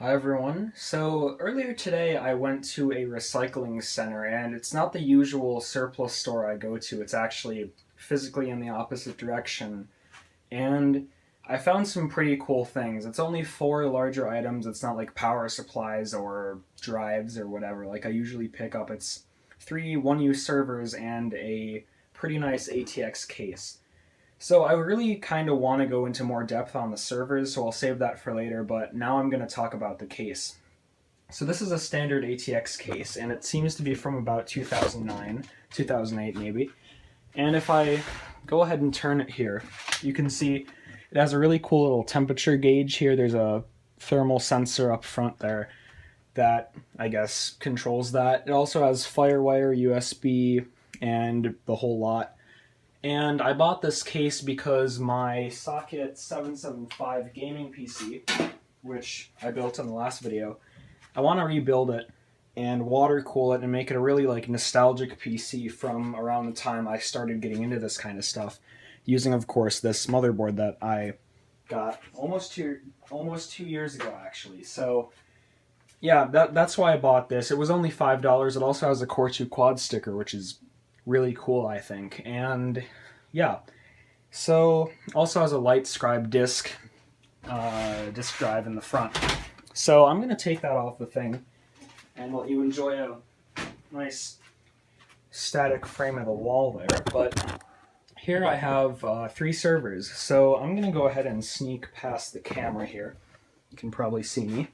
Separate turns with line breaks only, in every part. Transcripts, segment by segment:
Hi everyone. So earlier today I went to a recycling center and it's not the usual surplus store I go to. It's actually physically in the opposite direction. And I found some pretty cool things. It's only four larger items. It's not like power supplies or drives or whatever like I usually pick up. It's three one-use servers and a pretty nice ATX case. So I really kind of want to go into more depth on the servers, so I'll save that for later, but now I'm going to talk about the case. So this is a standard ATX case, and it seems to be from about 2009, 2008 maybe. And if I go ahead and turn it here, you can see it has a really cool little temperature gauge here. There's a thermal sensor up front there that I guess controls that. It also has FireWire, USB, and the whole lot. And I bought this case because my Socket 775 gaming PC, which I built in the last video, I want to rebuild it and water cool it and make it a really like nostalgic PC from around the time I started getting into this kind of stuff, using of course this motherboard that I got almost 2 years ago actually. So yeah, that's why I bought this. It was only $5. It also has a Core 2 Quad sticker, which is really cool, I think. And yeah, so also has a Light Scribe disk drive in the front. So I'm gonna take that off the thing and let you enjoy a nice static frame of the wall there. But here I have three servers. So I'm gonna go ahead and sneak past the camera here. You can probably see me.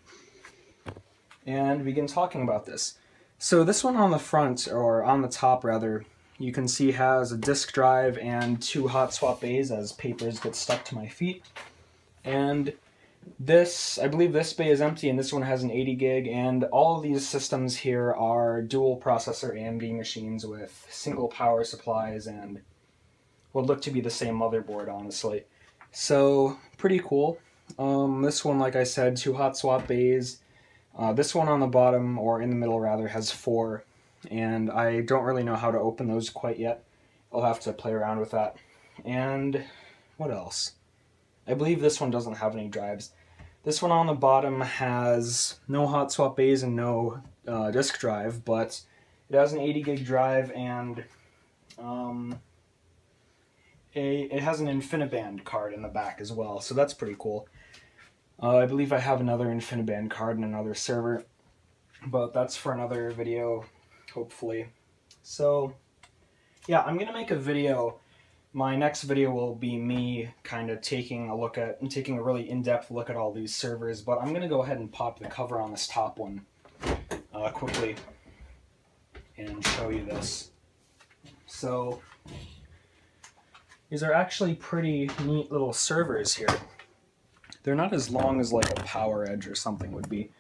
And begin talking about this. So this one on the front, or on the top rather, you can see has a disk drive and two hot swap bays as papers get stuck to my feet. And this, I believe this bay is empty and this one has an 80 gig, and all of these systems here are dual processor AMD machines with single power supplies and what look to be the same motherboard, honestly. So, pretty cool. This one, like I said, two hot swap bays. This one on the bottom, or in the middle rather, has four, and I don't really know how to open those quite yet. I'll have to play around with that. And what else? I believe this one doesn't have any drives. This one on the bottom has no hot swap bays and no disk drive, but it has an 80 gig drive and it has an InfiniBand card in the back as well, so that's pretty cool. I believe I have another InfiniBand card in another server, but that's for another video, hopefully. So, yeah, I'm going to make a video. My next video will be me kind of taking a really in-depth look at all these servers, but I'm going to go ahead and pop the cover on this top one quickly and show you this. So, these are actually pretty neat little servers here. They're not as long as like a PowerEdge or something would be,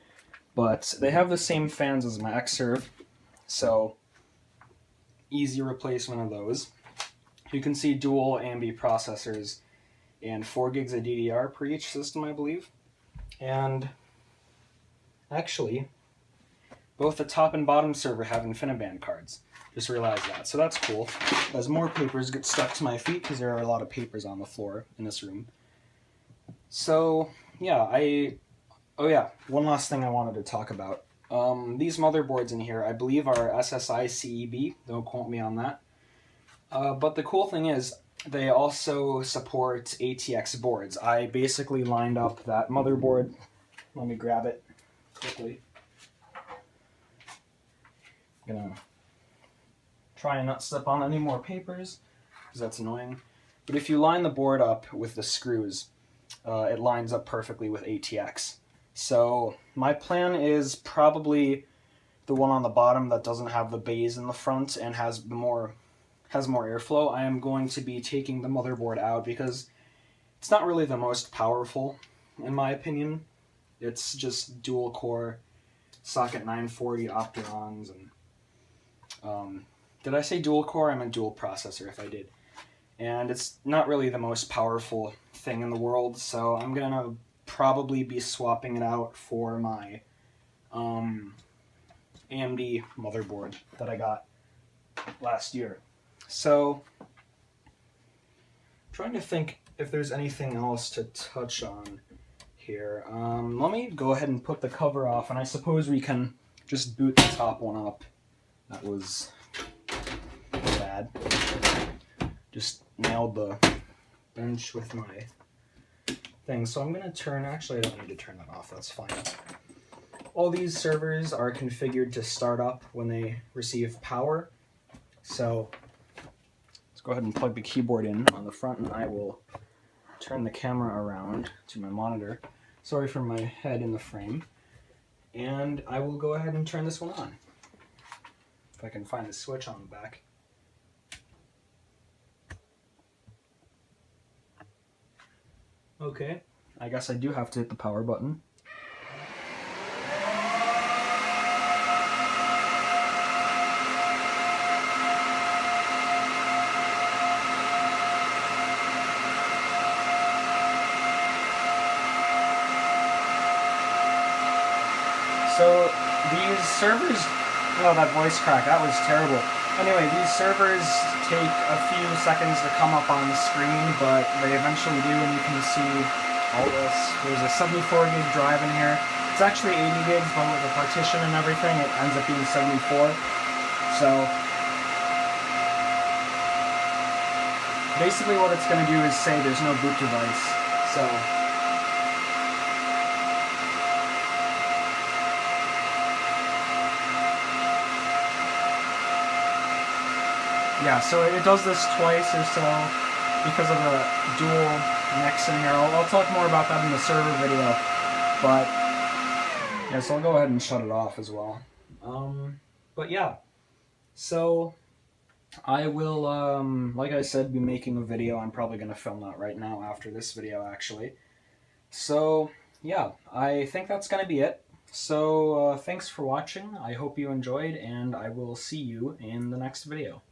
but they have the same fans as my Xserve, so easy replacement of those. You can see dual AMD processors and 4 gigs of DDR per each system, I believe. And actually, both the top and bottom server have InfiniBand cards. Just realized that, so that's cool. As more papers get stuck to my feet, because there are a lot of papers on the floor in this room. So, yeah, one last thing I wanted to talk about. These motherboards in here, I believe are SSI CEB, don't quote me on that. But the cool thing is, they also support ATX boards. I basically lined up that motherboard. Let me grab it quickly. I'm gonna try and not step on any more papers, because that's annoying. But if you line the board up with the screws, it lines up perfectly with ATX. So my plan is probably the one on the bottom that doesn't have the bays in the front and has more airflow. I am going to be taking the motherboard out because it's not really the most powerful, in my opinion. It's just dual core socket 940 Opterons, and did I say dual core? I meant dual processor if I did. And it's not really the most powerful thing in the world, so I'm gonna probably be swapping it out for my AMD motherboard that I got last year. So, I'm trying to think if there's anything else to touch on here. Let me go ahead and put the cover off, and I suppose we can just boot the top one up. That was bad. Just nailed the bench with my thing. So I'm going to turn, actually I don't need to turn that off, that's fine. All these servers are configured to start up when they receive power. So let's go ahead and plug the keyboard in on the front, and I will turn the camera around to my monitor. Sorry for my head in the frame. And I will go ahead and turn this one on. If I can find the switch on the back. Okay, I guess I do have to hit the power button. So these servers, oh, that voice crack, that was terrible. Anyway, these servers take a few seconds to come up on the screen, but they eventually do, and you can see all this. There's a 74 gig drive in here. It's actually 80 gigs, but with the partition and everything, it ends up being 74. So basically what it's going to do is say there's no boot device. So yeah, so it does this twice or so because of the dual necks in here. I'll talk more about that in the server video, but yeah, so I'll go ahead and shut it off as well. But yeah, so I will, like I said, be making a video. I'm probably going to film that right now after this video, actually. So yeah, I think that's going to be it. So thanks for watching. I hope you enjoyed, and I will see you in the next video.